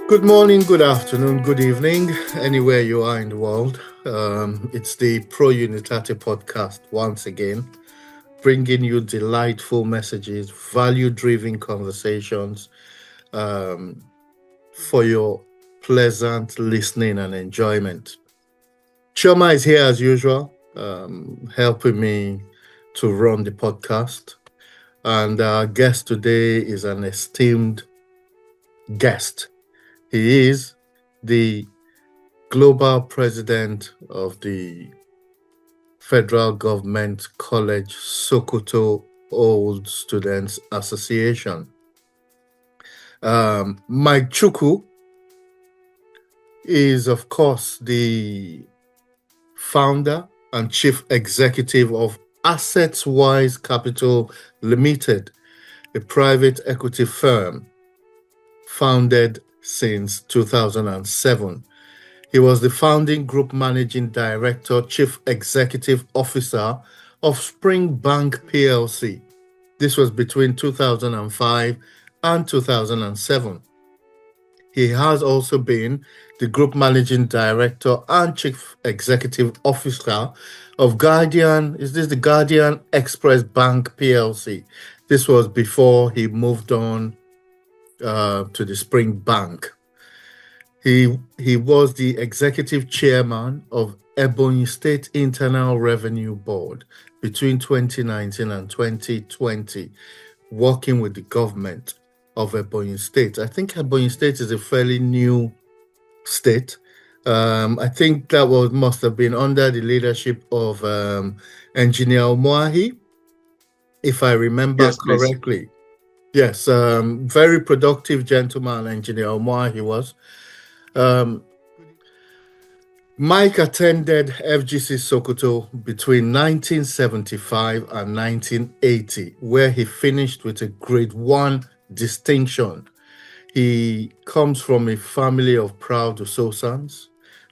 Good morning, good afternoon, good evening, anywhere you are in the world. It's the Pro Unitate podcast once again, bringing you delightful messages, value-driven conversations for your pleasant listening and enjoyment. Chioma is here as usual, helping me to run the podcast. And our guest today is an esteemed guest. He is the global president of the Federal Government College Sokoto Old Students Association. Mike Chukwu is, of course, the founder and chief executive of Assets Wise Capital Limited, a private equity firm founded since 2007. He was the founding group managing director, chief executive officer of Spring Bank PLC. This was between 2005 and 2007. He has also been the group managing director and chief executive officer of Guardian. Is this the Guardian Express Bank PLC? This was before he moved on to the Spring Bank. He was the executive chairman of Ebonyi State Internal Revenue Board between 2019 and 2020, working with the government of Ebonyi State. I think Ebonyi State is a fairly new state. I think that must have been under the leadership of Engineer Omoahi, if I remember correctly. Please. Yes, very productive gentleman, Engineer Omoahi was. Mike attended FGC Sokoto between 1975 and 1980, where he finished with a grade 1 distinction. He comes from a family of proud Ososans.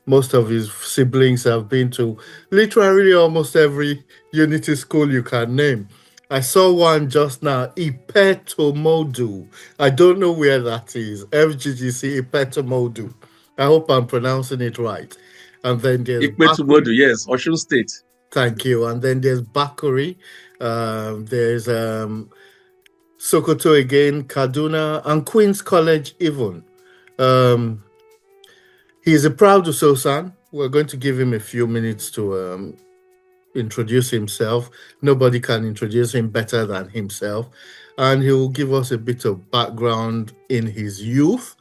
Most of his siblings have been to literally almost every unity school you can name. I saw one just now, Ipetomodu. I don't know where that is. FGGC Ipetomodu. I hope I'm pronouncing it right. And then there's Ipetomodu, yes, Osun State. Thank you. And then there's Bakuri. There's Sokoto again, Kaduna, and Queen's College even. He's a proud Ososan. We're going to give him a few minutes to introduce himself. Nobody can introduce him better than himself. And he will give us a bit of background in his youth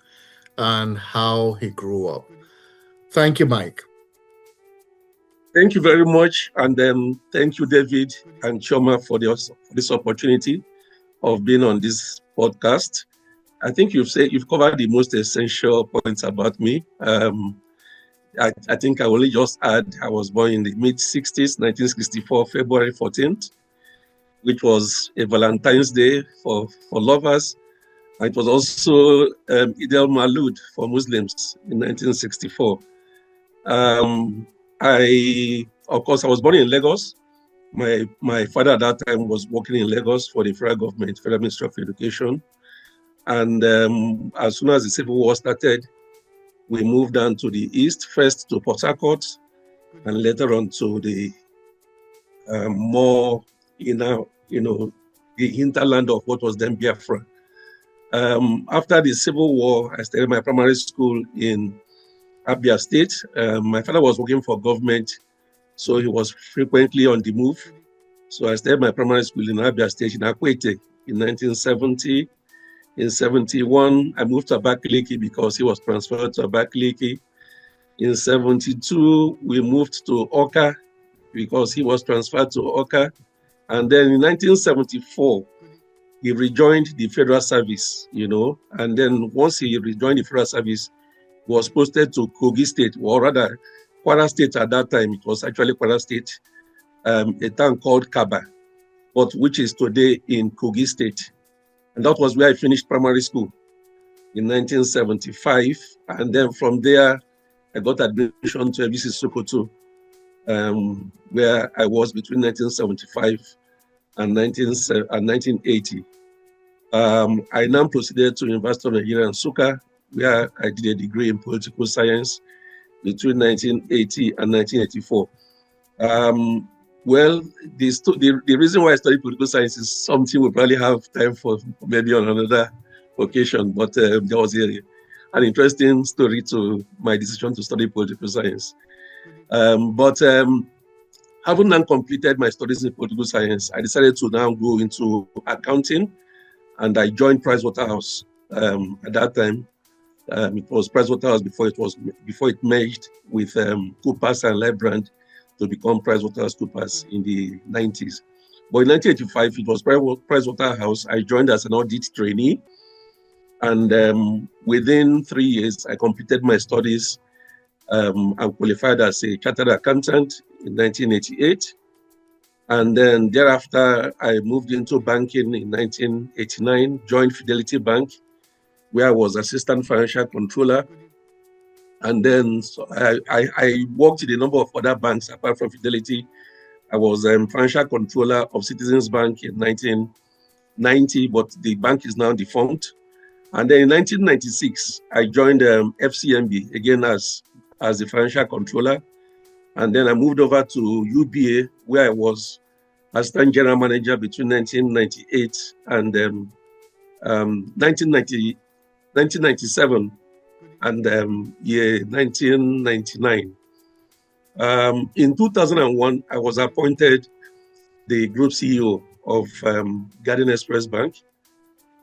and how he grew up. Thank you, Mike. Thank you very much. And thank you, David and Chioma, for this opportunity of being on this podcast. I think you've covered the most essential points about me. I think I only just add I was born in the mid-60s, 1964, February 14th, which was a Valentine's Day for lovers. And it was also Eid al-Maulud for Muslims in 1964. Of course, I was born in Lagos. My father at that time was working in Lagos for the federal government, Federal Ministry of Education. And as soon as the Civil War started, we moved down to the east, first to Port Harcourt, and later on to the more, the hinterland of what was then Biafra. After the Civil War, I started my primary school in Abia State. My father was working for government, so he was frequently on the move. So I started my primary school in Abia State in Akwete in 1970. In 71, I moved to Abakaliki because he was transferred to Abakaliki. In 72, we moved to Oka because he was transferred to Oka. And then in 1974, he rejoined the federal service, and then once he rejoined the federal service, he was posted to Kogi State, or rather, Kwara State at that time. It was actually Kwara State, a town called Kaba, but which is today in Kogi State. And that was where I finished primary school in 1975. And then from there, I got admission to FGC Sokoto, where I was between 1975 and 1980. I now proceeded to University of Nigeria in Nsukka, where I did a degree in political science between 1980 and 1984. Well, the reason why I studied political science is something we'll probably have time for maybe on another occasion, but there was an interesting story to my decision to study political science. Having now completed my studies in political science, I decided to now go into accounting, and I joined Pricewaterhouse. At that time, it was Pricewaterhouse before it merged with Coopers and Lebrand to become PricewaterhouseCoopers in the 90s. But in 1985, it was Pricewaterhouse. I joined as an audit trainee, and within 3 years, I completed my studies. I qualified as a chartered accountant in 1988. And then thereafter, I moved into banking in 1989, joined Fidelity Bank, where I was assistant financial controller. And then I worked in a number of other banks apart from Fidelity. I was financial controller of Citizens Bank in 1990, but the bank is now defunct. And then in 1996, I joined FCMB, again as a financial controller. And then I moved over to UBA, where I was assistant general manager between 1998 and 1997 and 1999. In 2001, I was appointed the group CEO of Garden Express Bank.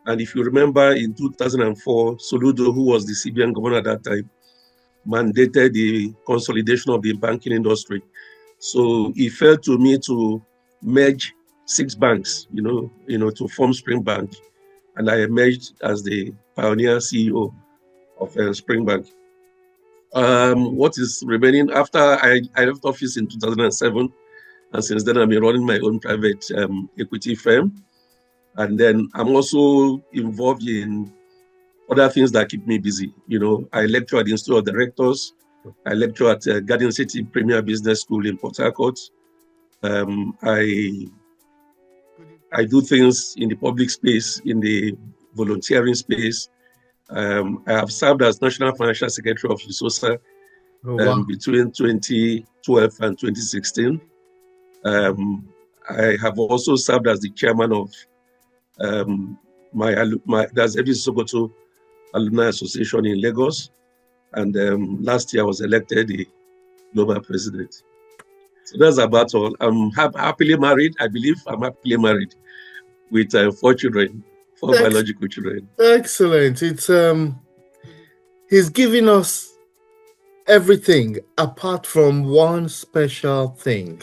And if you remember, in 2004, Soludo, who was the CBN governor at that time, mandated the consolidation of the banking industry. So it fell to me to merge 6 banks, to form Spring Bank. And I emerged as the pioneer CEO of Spring Bank. What is remaining after I left office in 2007, and since then I've been running my own private equity firm. And then I'm also involved in other things that keep me busy. I lecture at the Institute of Directors. I lecture at Garden City Premier Business School in Port Harcourt. I do things in the public space, in the volunteering space. I have served as National Financial Secretary of OSA between 2012 and 2016. I have also served as the chairman of that's FGC Sokoto Alumni Association in Lagos, and last year I was elected the global president. So that's about all. I'm happily married. I believe I'm happily married with 4 children, 4 biological children. Excellent. It's he's giving us everything apart from one special thing,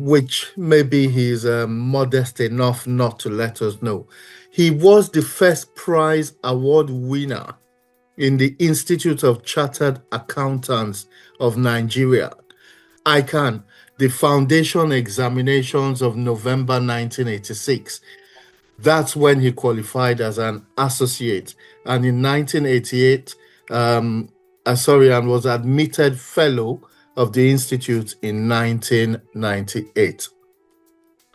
which maybe he's modest enough not to let us know. He was the first prize award winner in the Institute of Chartered Accountants of Nigeria, ICANN, the foundation examinations of November 1986. That's when he qualified as an associate. And in 1988, and was admitted fellow of the Institute in 1998.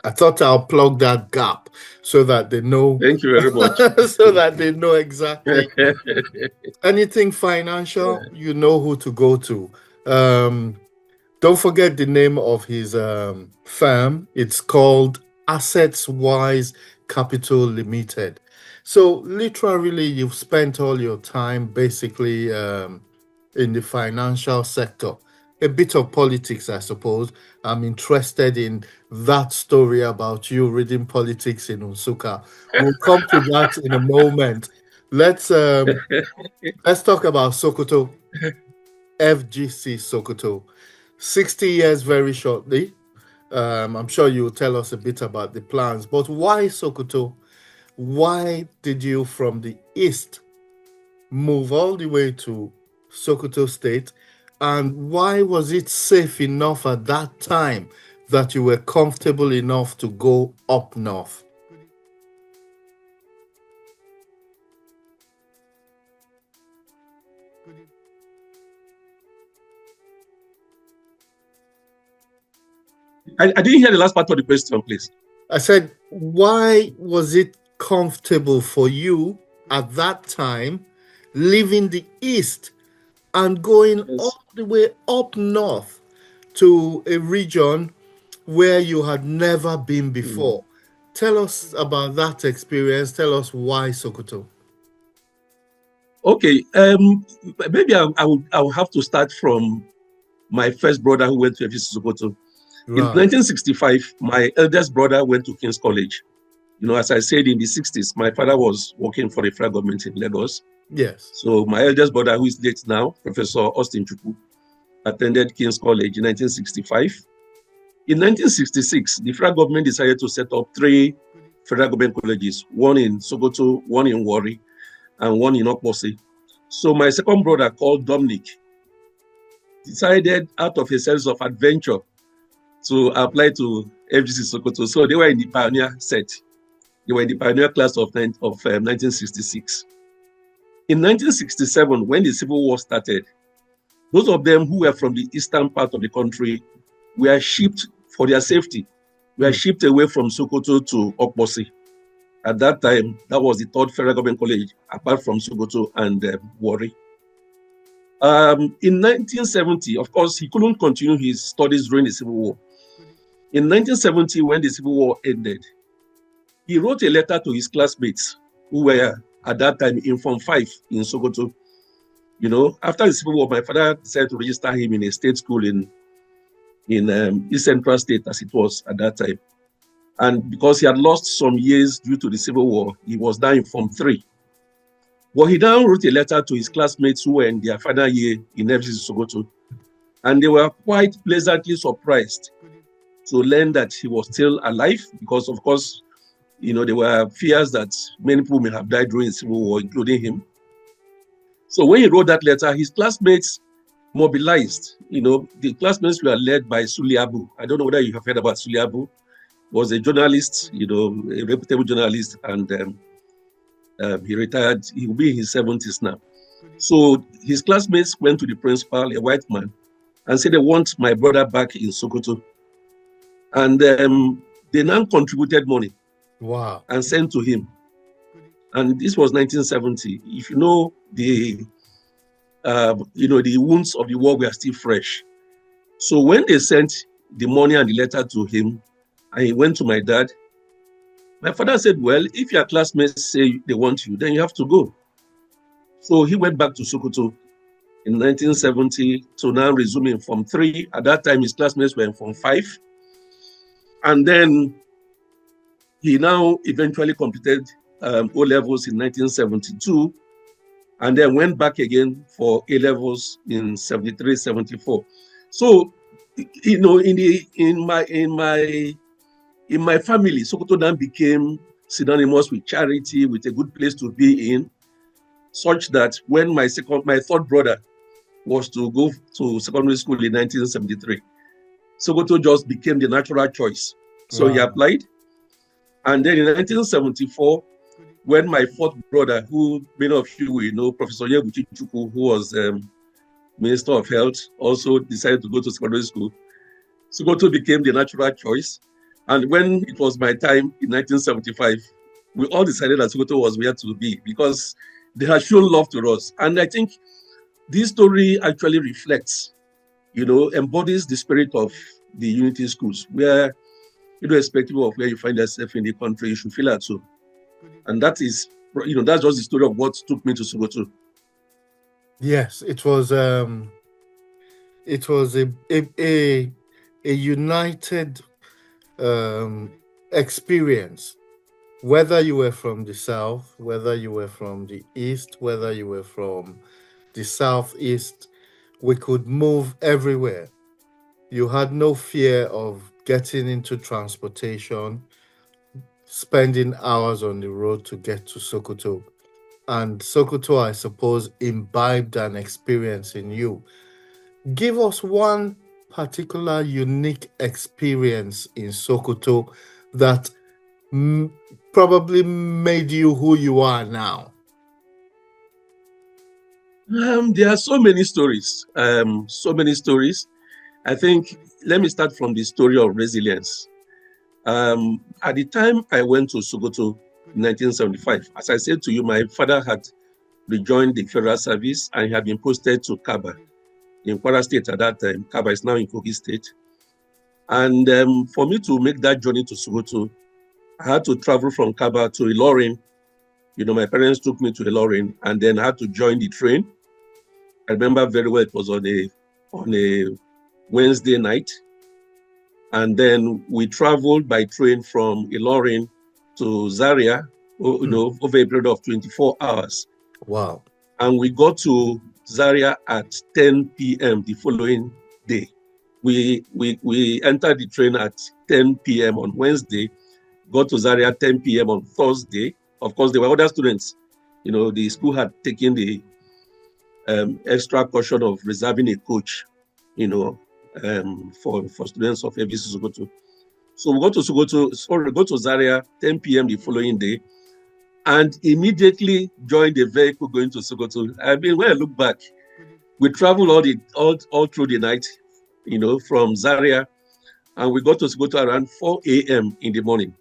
I thought I'll plug that gap so that they know. Thank you very much. So that they know exactly. Anything financial, you know who to go to. Don't forget the name of his firm. It's called Assets Wise Capital Limited. So literally, you've spent all your time basically in the financial sector. A bit of politics, I suppose. I'm interested in that story about you reading politics in Nsukka. We'll come to that in a moment. Let's talk about Sokoto, FGC Sokoto. 60 years very shortly. I'm sure you'll tell us a bit about the plans, but why Sokoto? Why did you from the east move all the way to Sokoto State? And why was it safe enough at that time that you were comfortable enough to go up north? I didn't hear the last part of the question, please. I said, why was it comfortable for you at that time, leaving the East and going all the way up north to a region where you had never been before. Tell us about that experience. Tell us why Sokoto. Okay, maybe I will have to start from my first brother who went to FGC Sokoto. In 1965, my eldest brother went to King's College. You know, as I said, in the 60s, my father was working for the federal government in Lagos. Yes. So my eldest brother, who is late now, Professor Austin Chukwu, attended King's College in 1965. In 1966, the federal government decided to set up 3 federal government colleges, one in Sokoto, one in Warri, and one in Okposi. So my second brother, called Dominic, decided out of a sense of adventure to apply to FGC Sokoto. So they were in the pioneer set. They were in the pioneer class of 1966. In 1967, when the Civil War started, those of them who were from the eastern part of the country were shipped for their safety. Were shipped away from Sokoto to Okposi. At that time, that was the 3rd federal government college, apart from Sokoto and Warri. In 1970, of course, he couldn't continue his studies during the Civil War. In 1970, when the Civil War ended, he wrote a letter to his classmates who were at that time in Form 5 in Sokoto. You know, after the Civil War, my father decided to register him in a state school in East Central State, as it was at that time. And because he had lost some years due to the Civil War, he was now in Form 3. But he now wrote a letter to his classmates who were in their final year in FGC Sokoto. And they were quite pleasantly surprised to learn that he was still alive, because, of course, you know, there were fears that many people may have died during the Civil War, including him. So when he wrote that letter, his classmates mobilized. You know, the classmates were led by Suli Abu. I don't know whether you have heard about Suli Abu. He was a journalist, you know, a reputable journalist, and he retired. He will be in his 70s now. So his classmates went to the principal, a white man, and said they want my brother back in Sokoto. And they now contributed money. Wow. And sent to him. And this was 1970. If you know, the wounds of the war were still fresh. So when they sent the money and the letter to him, and he went to my dad, my father said, well, if your classmates say they want you, then you have to go. So he went back to Sokoto in 1970 to now resume in Form 3. At that time, his classmates were in Form 5. And then he now eventually completed O-levels in 1972, and then went back again for A-levels in 73, 74. So, you know, in my family, Sokoto then became synonymous with charity, with a good place to be in, such that when my 3rd brother was to go to secondary school in 1973, Sokoto just became the natural choice. So he applied. And then in 1974, when my 4th brother, who many of you will know, Professor Chukwu, who was Minister of Health, also decided to go to secondary school, Sokoto became the natural choice. And when it was my time in 1975, we all decided that Sokoto was where to be, because they had shown love to us. And I think this story actually reflects, you know, embodies the spirit of the unity schools, where, irrespective of where you find yourself in the country, you should feel at home. And that is, you know, that's just the story of what took me to Sokoto. Yes, it was a united experience. Whether you were from the south, whether you were from the east, whether you were from the southeast, we could move everywhere. You had no fear of getting into transportation, spending hours on the road to get to Sokoto. And Sokoto, I suppose, imbibed an experience in you. Give us one particular unique experience in Sokoto that probably made you who you are now. There are so many stories. I think, let me start from the story of resilience. At the time I went to Sokoto, in 1975. As I said to you, my father had rejoined the federal service and he had been posted to Kaba in Kwara State at that time. Kaba is now in Kogi State. And for me to make that journey to Sokoto, I had to travel from Kaba to Ilorin. You know, my parents took me to Ilorin and then I had to join the train. I remember very well, it was on a Wednesday night. And then we traveled by train from Ilorin to Zaria, you know, over a period of 24 hours. Wow. And we got to Zaria at 10 p.m. the following day. We entered the train at 10 p.m. on Wednesday, got to Zaria at 10 p.m. on Thursday. Of course, there were other students. You know, the school had taken the extra caution of reserving a coach, you know, for students of FGC Sokoto. So we got to Zaria 10 p.m. the following day, and immediately joined the vehicle going to Sokoto. I mean, when I look back, we traveled all through the night, you know, from Zaria, and we got to Sokoto around 4 a.m. in the morning.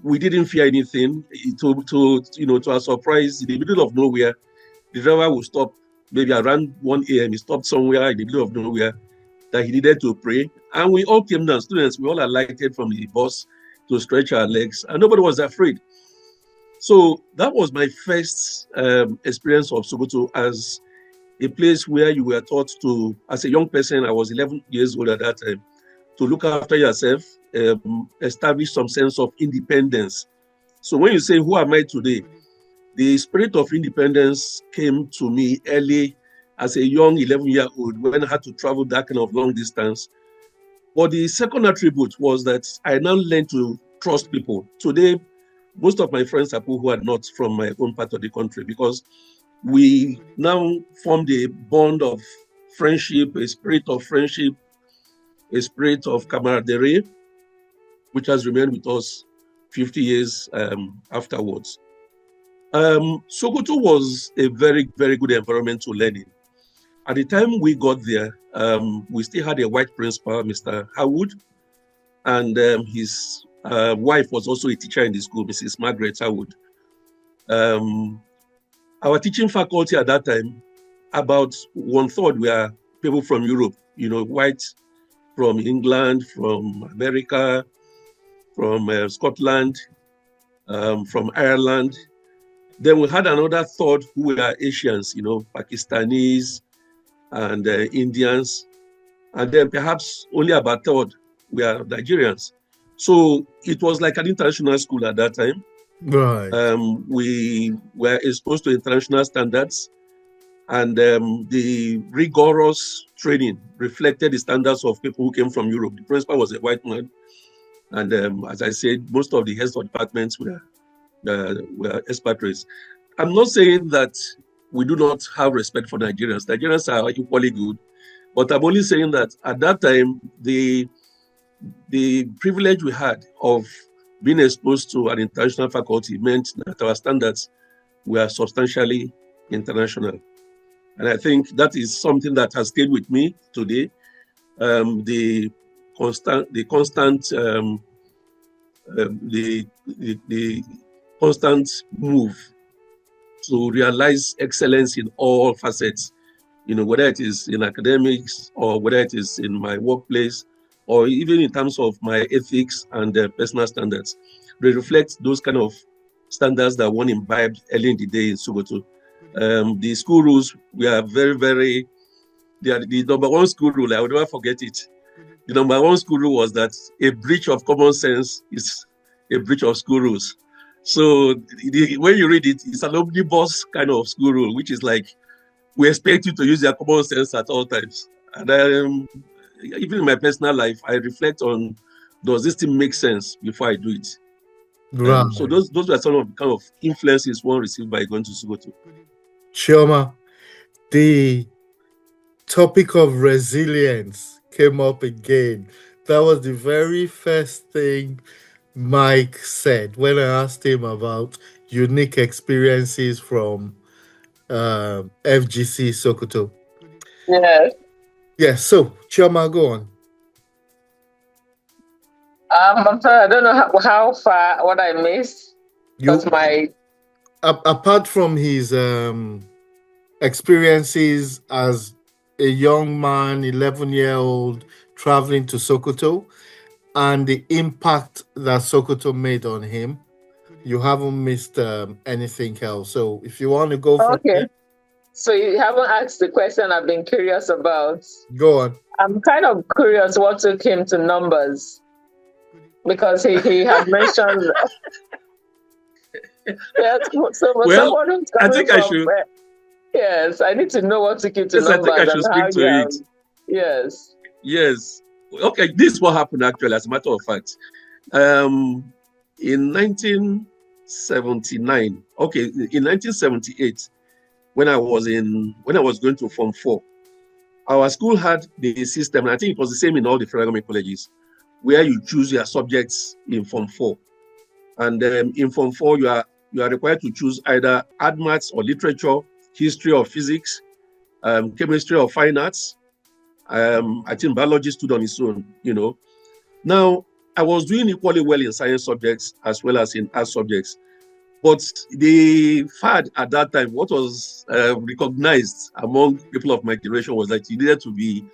We didn't fear anything. To our surprise, in the middle of nowhere, the driver would stop maybe around 1 a.m. He stopped somewhere in the middle of nowhere that he needed to pray. And we all came down, students, we all alighted from the bus to stretch our legs, and nobody was afraid. So that was my first experience of Sokoto as a place where you were taught to, as a young person, I was 11 years old at that time, to look after yourself, establish some sense of independence. So when you say, who am I today? The spirit of independence came to me early as a young 11-year-old when I had to travel that kind of long distance. But the second attribute was that I now learned to trust people. Today, most of my friends are people who are not from my own part of the country, because we now formed a bond of friendship, a spirit of friendship, a spirit of camaraderie, which has remained with us 50 years afterwards. Sokoto was a very, very good environment to learn in. At the time we got there, we still had a white principal, Mr. Howard, and his wife was also a teacher in the school, Mrs. Margaret Howard. Our teaching faculty at that time, about 1/3 were people from Europe, you know, whites from England, from America, from Scotland, from Ireland. Then we had another third who were Asians, you know, Pakistanis and Indians. And then perhaps only about a third were Nigerians. So it was like an international school at that time. Right. We were exposed to international standards, and the rigorous training reflected the standards of people who came from Europe. The principal was a white man. And as I said, most of the heads of departments were expatriates. I'm not saying that we do not have respect for Nigerians. Nigerians are equally good, but I'm only saying that at that time, the privilege we had of being exposed to an international faculty meant that our standards were substantially international. And I think that is something that has stayed with me today. The constant move to realize excellence in all facets, you know, whether it is in academics or whether it is in my workplace or even in terms of my ethics and personal standards. They reflect those kind of standards that one imbibed early in the day in Sokoto. The school rules were very, very, they are the number one school rule, I will never forget it. The number one school rule was that a breach of common sense is a breach of school rules. So when you read it, it's an omnibus kind of school rule, which is like, we expect you to use your common sense at all times. And even in my personal life, I reflect on, does this thing make sense before I do it? Right. So those were some of the kind of influences one received by going to Sokoto. Chioma, the topic of resilience came up again. That was the very first thing Mike said when I asked him about unique experiences from FGC Sokoto. Yes. Yes, so Chioma, go on. I'm sorry, I don't know how far what I missed. Because apart from his experiences as a young man, 11-year-old, traveling to Sokoto, and the impact that Sokoto made on him, you haven't missed anything else. So if you want to go from okay. So you haven't asked the question I've been curious about. Go on. I'm kind of curious what took him to numbers, because he had mentioned. Yes, so well, I think I should. Yes, I need to know what took you to numbers. I think I should speak to it. Yes. Yes. Okay, this is what happened actually, as a matter of fact. In 1979, okay, in 1978, when I was going to Form 4, our school had the system, and I think it was the same in all the federal government colleges, where you choose your subjects in Form 4. And in Form 4, you are required to choose either art, maths, or literature, history or physics, chemistry or fine arts. I think biology stood on its own, you know. Now, I was doing equally well in science subjects as well as in art subjects. But the fad at that time, what was recognized among people of my generation, was that you needed to be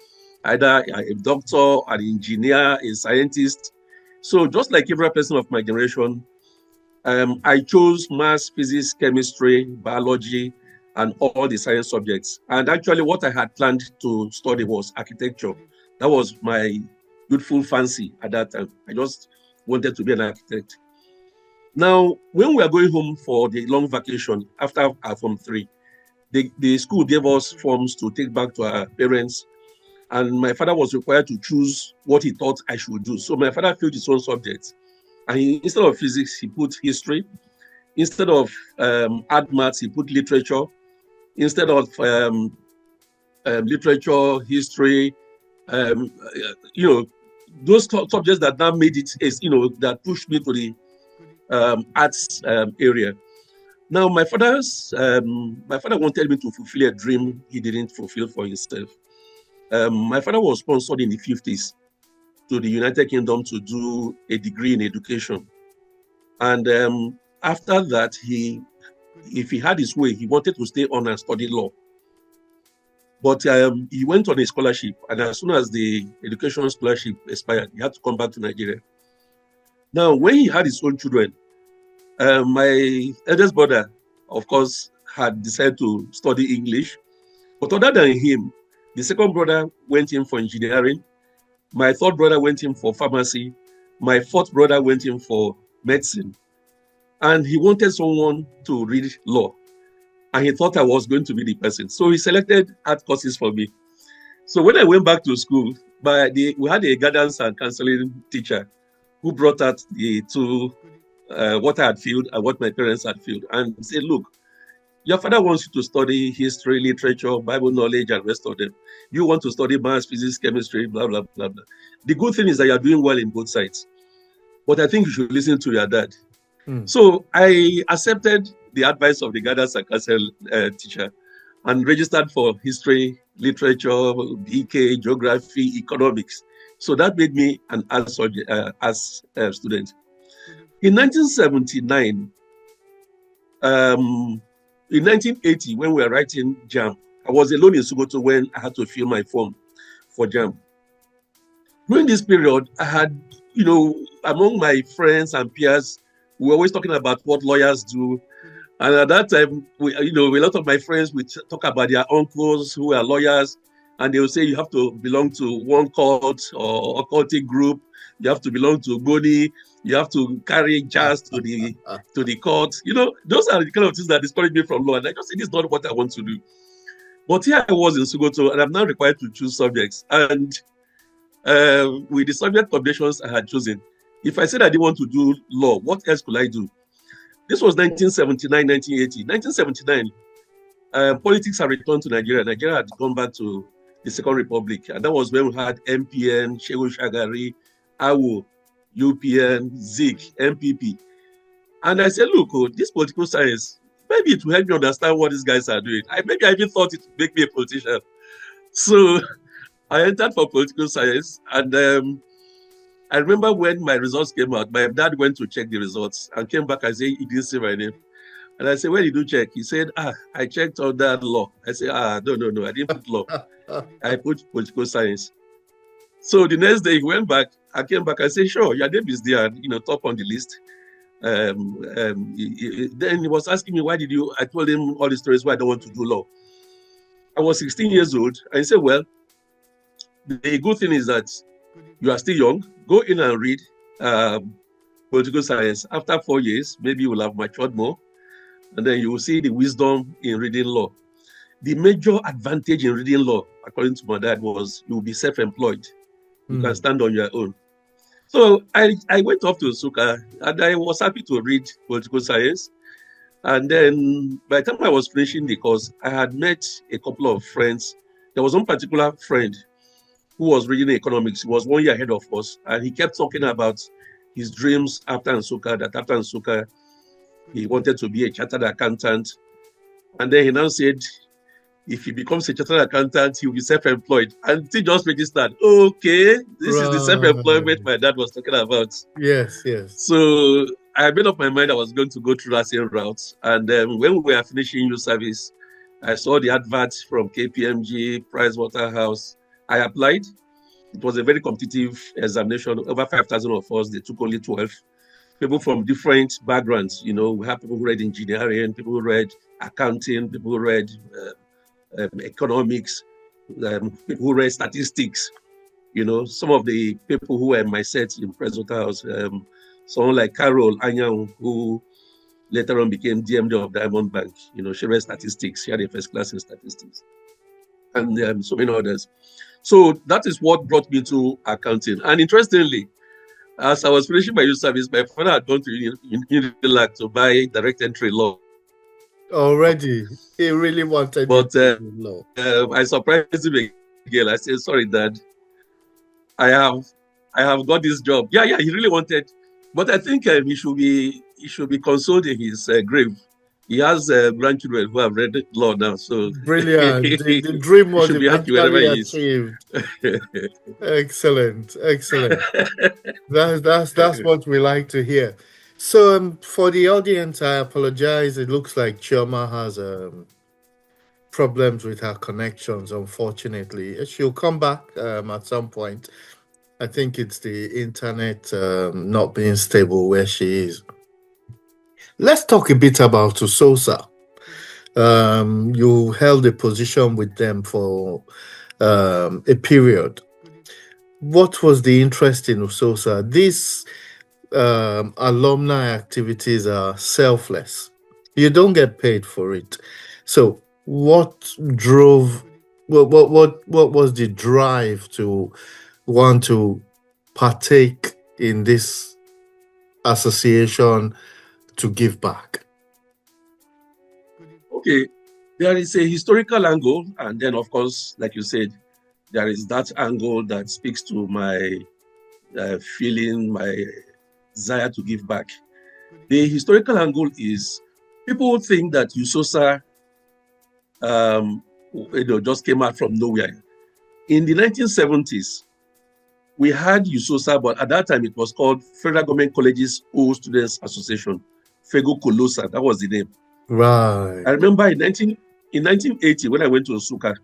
either a doctor, an engineer, a scientist. So just like every person of my generation, I chose maths, physics, chemistry, biology, and all the science subjects. And actually what I had planned to study was architecture. That was my youthful fancy at that time. I just wanted to be an architect. Now, when we were going home for the long vacation after our Form 3, the school gave us forms to take back to our parents. And my father was required to choose what he thought I should do. So my father filled his own subjects. And instead of physics, he put history. Instead of art, maths, he put literature. Instead of literature, history, you know, those subjects that now made it, you know, that pushed me to the arts area. Now, my father wanted me to fulfill a dream he didn't fulfill for himself. My father was sponsored in the 50s to the United Kingdom to do a degree in education. And after that, if he had his way, he wanted to stay on and study law. But he went on a scholarship, and as soon as the education scholarship expired, he had to come back to Nigeria. Now, when he had his own children, my eldest brother, of course, had decided to study English. But other than him, the second brother went in for engineering. My third brother went in for pharmacy. My fourth brother went in for medicine. And he wanted someone to read law. And he thought I was going to be the person. So he selected art courses for me. So when I went back to school, we had a guidance and counseling teacher who brought out the two, what I had filled and what my parents had filled, and said, look, your father wants you to study history, literature, Bible knowledge, and rest of them. You want to study maths, physics, chemistry, blah, blah, blah, blah. The good thing is that you're doing well in both sides. But I think you should listen to your dad. So I accepted the advice of the guidance and counsel teacher and registered for history, literature, BK, geography, economics. So that made me an arts student. In 1979, in 1980, when we were writing JAM, I was alone in Sokoto when I had to fill my form for JAM. During this period, I had, you know, among my friends and peers, we were always talking about what lawyers do. And at that time, a lot of my friends would talk about their uncles who are lawyers, and they would say you have to belong to one court or occultic group. You have to belong to Goni. You have to carry jazz to the court. You know, those are the kind of things that discourage me from law. And I just say, this is not what I want to do. But here I was in Sokoto, and I'm now required to choose subjects. And with the subject combinations I had chosen, if I said I didn't want to do law, what else could I do? This was 1979, 1980. 1979, politics had returned to Nigeria. Nigeria had gone back to the Second Republic. And that was when we had MPN, Shehu Shagari, AWO, UPN, ZIK, MPP. And I said, look, this political science, maybe it will help me understand what these guys are doing. Maybe I even thought it would make me a politician. So I entered for political science, and I remember when my results came out, my dad went to check the results and came back and said he didn't see my name. And I said, where did you check? He said, I checked on that law. I said, no, I didn't put law. I put political science. So the next day he went back. I came back and said, sure, your name is there, top on the list. Then he was asking me, why did you? I told him all the stories why I don't want to do law. I was 16 years old. And he said, well, the good thing is that you are still young. Go in and read political science. After 4 years, maybe you will have matured more. And then you will see the wisdom in reading law. The major advantage in reading law, according to my dad, was you will be self-employed. You can stand on your own. So I went off to Nsukka and I was happy to read political science. And then by the time I was finishing the course, I had met a couple of friends. There was one particular friend who was reading economics. He was 1 year ahead of us. And he kept talking about his dreams after Nsukka, that after Nsukka, he wanted to be a chartered accountant. And then he now said, if he becomes a chartered accountant, he'll be self-employed. And he just registered. Okay, this is the self-employment my dad was talking about. Yes. So I made up my mind I was going to go through that same route. And when we were finishing youth service, I saw the adverts from KPMG, Pricewaterhouse. I applied. It was a very competitive examination. Over 5,000 of us, they took only 12. People from different backgrounds. We have people who read engineering, people who read accounting, people who read economics, people who read statistics. Some of the people who were in my set in Pricewaterhouse, someone like Carol Anyang, who later on became DMD of Diamond Bank. She read statistics. She had a first class in statistics. And so many others. So that is what brought me to accounting. And interestingly, as I was finishing my youth service, my father had gone to Unilag to buy direct entry law. Already, he really wanted law. I surprised him again. I said, "Sorry, Dad, I have got this job." Yeah, he really wanted, but I think he should be consoled in his grave. He has grandchildren who have read law now, so brilliant. the dream was eventually achieved. Excellent. That's what we like to hear. So for the audience, I apologize. It looks like Chioma has problems with her connections, unfortunately. She'll come back at some point. I think it's the internet not being stable where she is. Let's talk a bit about OSA. You held a position with them for a period. What was the interest in OSA? These alumni activities are selfless. You don't get paid for it. So what drove, what was the drive to want to partake in this association to give back? Okay, there is a historical angle, and then of course, like you said, there is that angle that speaks to my feeling, my desire to give back. The historical angle is people think that USOSA just came out from nowhere. In the 1970s, we had USOSA, but at that time it was called Federal Government Colleges Old Students Association, FEGO Colosa, that was the name. Right. I remember in 1980, when I went to Nsukka,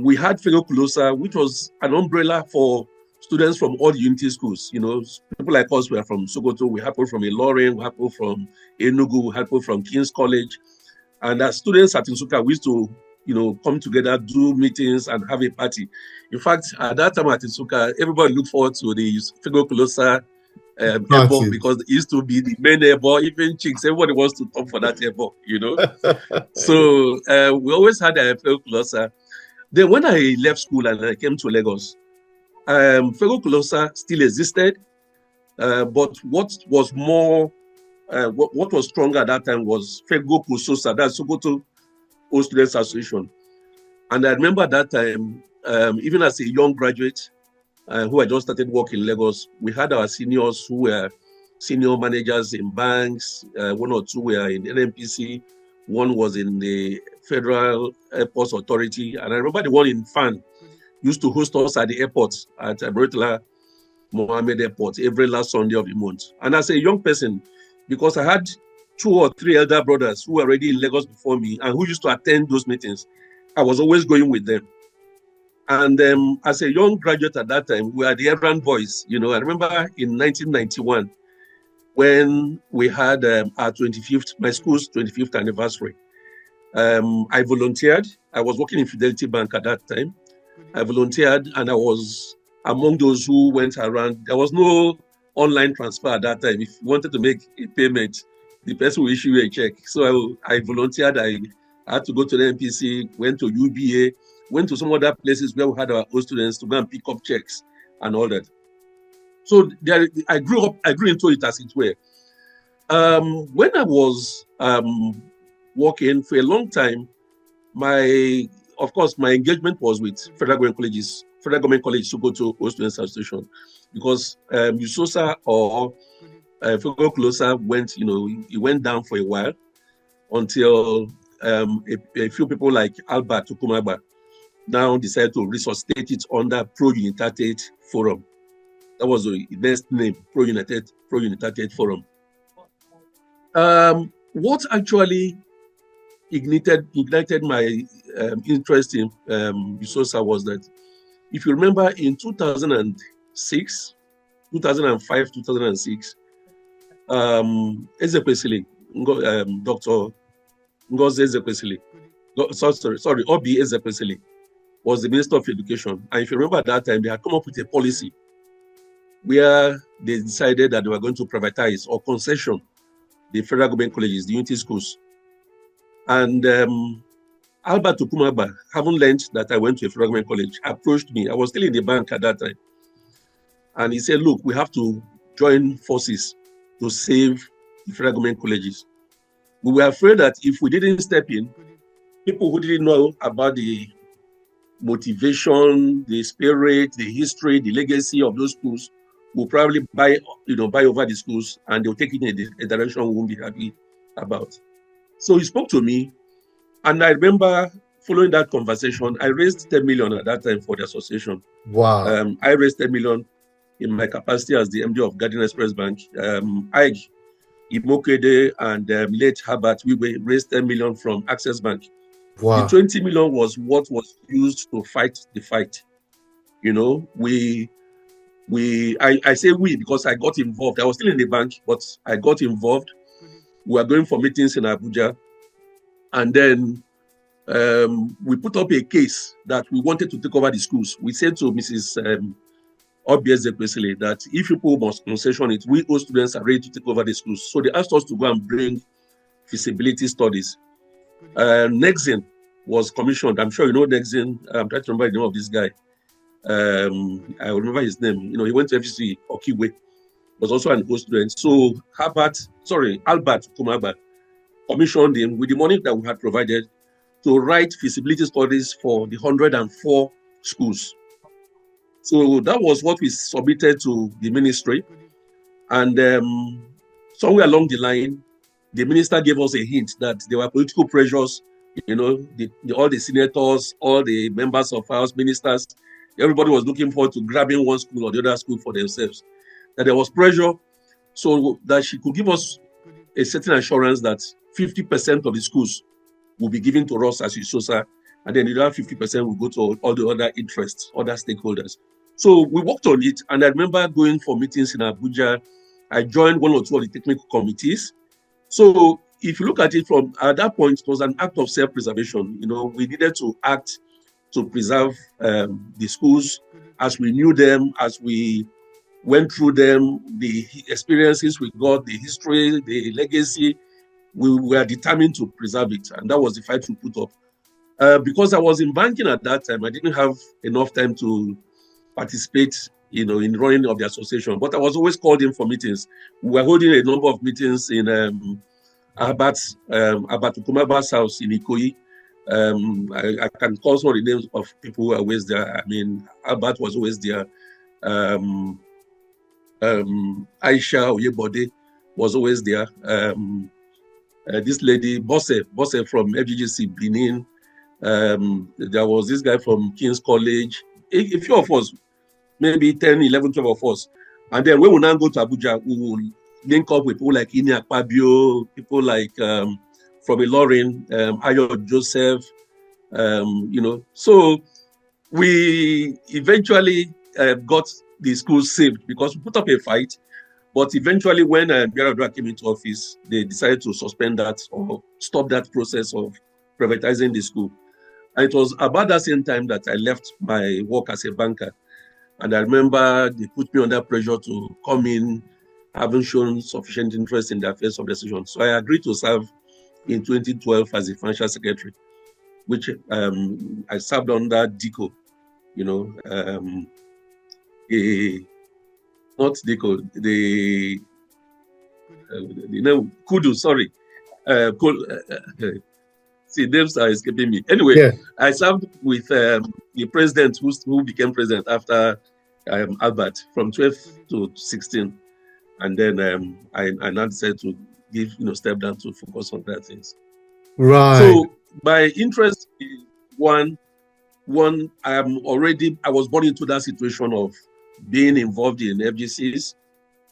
we had FEGO Colosa, which was an umbrella for students from all the unity schools. People like us were from Sokoto, we had people from Ilorin, we had people from Enugu, we had people from King's College. And as students at Nsukka, we used to, come together, do meetings and have a party. In fact, at that time at Nsukka, everybody looked forward to the FEGO Colosa Irabor, because it used to be the main Irabor, even chicks, everybody wants to come for that Irabor, So we always had a FEGO Colosa. Then when I left school and I came to Lagos, FEGO Colosa still existed, but what was more, what was stronger at that time was FEGO Sokoto, that's Sokoto Old Students Association. And I remember that time, even as a young graduate who had just started work in Lagos, we had our seniors who were senior managers in banks, one or two were in NNPC, one was in the Federal Airports Authority, and I remember the one in FAN used to host us at the airport at Bretla. Mohammed Airport every last Sunday of the month. And as a young person, because I had 2 or 3 elder brothers who were already in Lagos before me and who used to attend those meetings, I was always going with them. And as a young graduate at that time, we were the errand boys. I remember in 1991, when we had our my school's 25th anniversary. I volunteered. I was working in Fidelity Bank at that time. I volunteered and I was among those who went around. There was no online transfer at that time. If you wanted to make a payment, the person will issue you a check. So I volunteered. I had to go to the NPC, went to UBA, went to some other places where we had our own students to go and pick up checks and all that. So I grew into it, as it were. When I was working for a long time, my engagement was with Federal Government College Sokoto Students Association, because USOSA or Federal Closer went, it went down for a while until a few people like Albert Tukumaba now decided to resuscitate it under Pro-United Forum. That was the best name, Pro-United Forum. What actually ignited my interest in USOSA was that, if you remember, in 2006, 2005, 2006, Ezekwesili, Dr. Ngozi Ezekwesili, Obi Ezekwesili, was the Minister of Education. And if you remember at that time, they had come up with a policy where they decided that they were going to privatize or concession the federal government colleges, the unity schools. And Albert Tukumaba, having learned that I went to a federal government college, approached me. I was still in the bank at that time. And he said, look, we have to join forces to save the federal government colleges. We were afraid that if we didn't step in, people who didn't know about the motivation, the spirit, the history, the legacy of those schools will probably buy over the schools, and they'll take it in a direction we won't be happy about. So he spoke to me, and I remember following that conversation, I raised 10 million at that time for the association. Wow. I raised 10 million in my capacity as the MD of Garden Express Bank. I, Imokede, and late Herbert, we raised 10 million from Access Bank. Wow. The 20 million was what was used to fight the fight. I say we because I got involved. I was still in the bank, but I got involved. We were going for meetings in Abuja. And then we put up a case that we wanted to take over the schools. We said to Mrs. Obi Ezekwesili that if people must concession it, we all students are ready to take over the schools. So they asked us to go and bring feasibility studies. Nexin was commissioned. I'm sure you know Nexin. I'm trying to remember the name of this guy. I remember his name. He went to FGC Okiwe. Was also an old student. So Albert Kumaba commissioned him with the money that we had provided to write feasibility studies for the 104 schools. So that was what we submitted to the ministry. And somewhere along the line, the minister gave us a hint that there were political pressures, all the senators, all the members of House, ministers, everybody was looking forward to grabbing one school or the other school for themselves. That there was pressure, so that she could give us a certain assurance that 50% of the schools will be given to us as USOSA, and then the other 50% will go to all the other interests, other stakeholders. So we worked on it, and I remember going for meetings in Abuja. I joined 1 or 2 of the technical committees. So if you look at it from at that point, it was an act of self-preservation. We needed to act to preserve the schools as we knew them, as we went through them, the experiences we got, the history, the legacy. We were determined to preserve it, and that was the fight we put up. Because I was in banking at that time, I didn't have enough time to participate, in running of the association. But I was always called in for meetings. We were holding a number of meetings in Albert Tukumaba's house in Ikoyi. I can call some of the names of people who were always there. I mean, Albert was always there. Aisha Oyebode was always there. This lady, Bosse from FGC Benin. There was this guy from King's College. A few of us, maybe 10, 11, 12 of us. And then when we now go to Abuja, we will link up with people like Ini Akpabio, people like from Ilorin, Ayo Joseph, So we eventually got the school saved because we put up a fight. But eventually, when Irabor came into office, they decided to suspend that or stop that process of privatizing the school. And it was about that same time that I left my work as a banker. And I remember they put me under pressure to come in, having shown sufficient interest in the affairs of the institution. So I agreed to serve in 2012 as the financial secretary, which I served under DICO, not DICO, the Kudu, sorry. See, names are escaping me. Anyway, yeah. I served with the president who became president after Albert from 12 to 16. And then I now decided to step down to focus on that things. Right. So my interest is one, I was born into that situation of being involved in FGCs,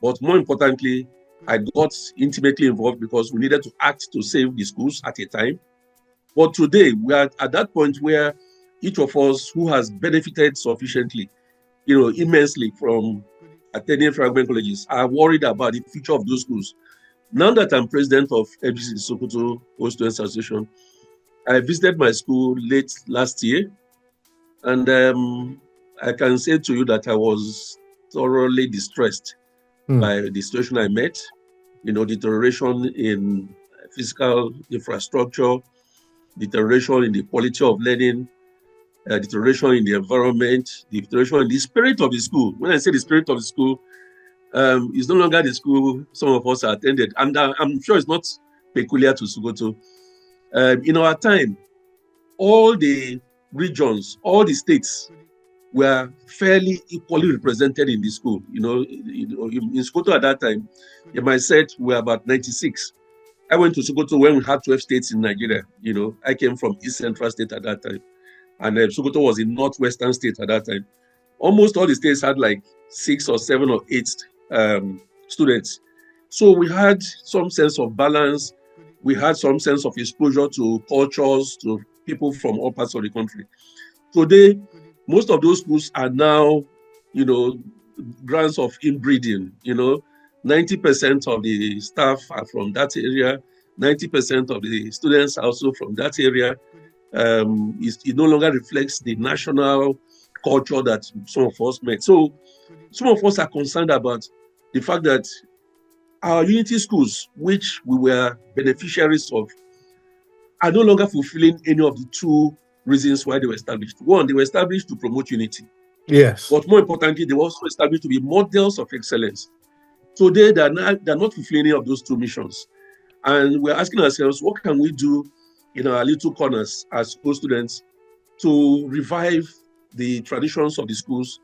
but more importantly, I got intimately involved because we needed to act to save the schools at a time. But today, we are at that point where each of us who has benefited sufficiently, immensely from attending fragment colleges are worried about the future of those schools. Now that I'm president of FGC Sokoto Students Association, I visited my school late last year, and I can say to you that I was thoroughly distressed by the situation I met, deterioration in physical infrastructure, deterioration in the quality of learning, deterioration in the environment, deterioration in the spirit of the school. When I say the spirit of the school, it's no longer the school some of us attended. And I'm sure it's not peculiar to Sokoto. In our time, all the regions, all the states were fairly equally represented in the school. In Sokoto at that time, in my set, we were about 96. I went to Sokoto when we had 12 states in Nigeria. I came from East Central State at that time. And Sokoto was in Northwestern State at that time. Almost all the states had like 6 or 7 or 8 students. So we had some sense of balance. We had some sense of exposure to cultures, to people from all parts of the country. Today, most of those schools are now, grounds of inbreeding. 90% of the staff are from that area. 90% of the students are also from that area. It no longer reflects the national culture that some of us met. So some of us are concerned about the fact that our unity schools, which we were beneficiaries of, are no longer fulfilling any of the two reasons why they were established. One, they were established to promote unity. Yes. But more importantly, they were also established to be models of excellence. Today, they're not fulfilling any of those two missions. And we're asking ourselves, what can we do in our little corners as school students to revive the traditions of the schools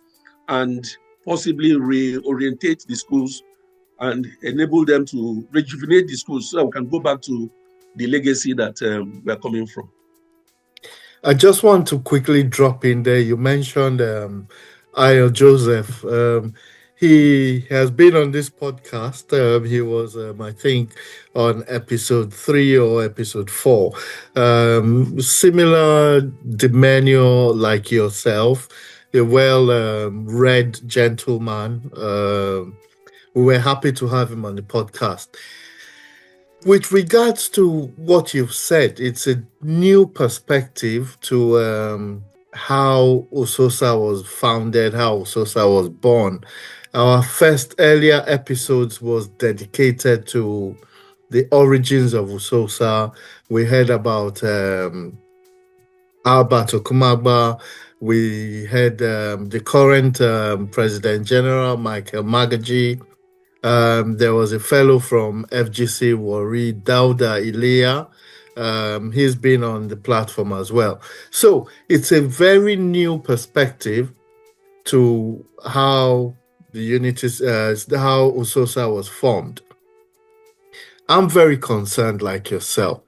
and possibly reorientate the schools and enable them to rejuvenate the schools so that we can go back to the legacy that we're coming from. I just want to quickly drop in there. You mentioned Ayo Joseph. He has been on this podcast. He was, I think, on episode 3 or episode 4. Similar demeanor like yourself, a well-read gentleman. We were happy to have him on the podcast. With regards to what you've said, it's a new perspective to how OSOSA was founded, how OSOSA was born. Our first earlier episodes was dedicated to the origins of OSOSA. We heard about Albert Okumagba. We had the current President General, Michael Magaji. There was a fellow from FGC, Wari Dauda Ilea. He's been on the platform as well. So it's a very new perspective to how the unities, how OSOSA was formed. I'm very concerned, like yourself,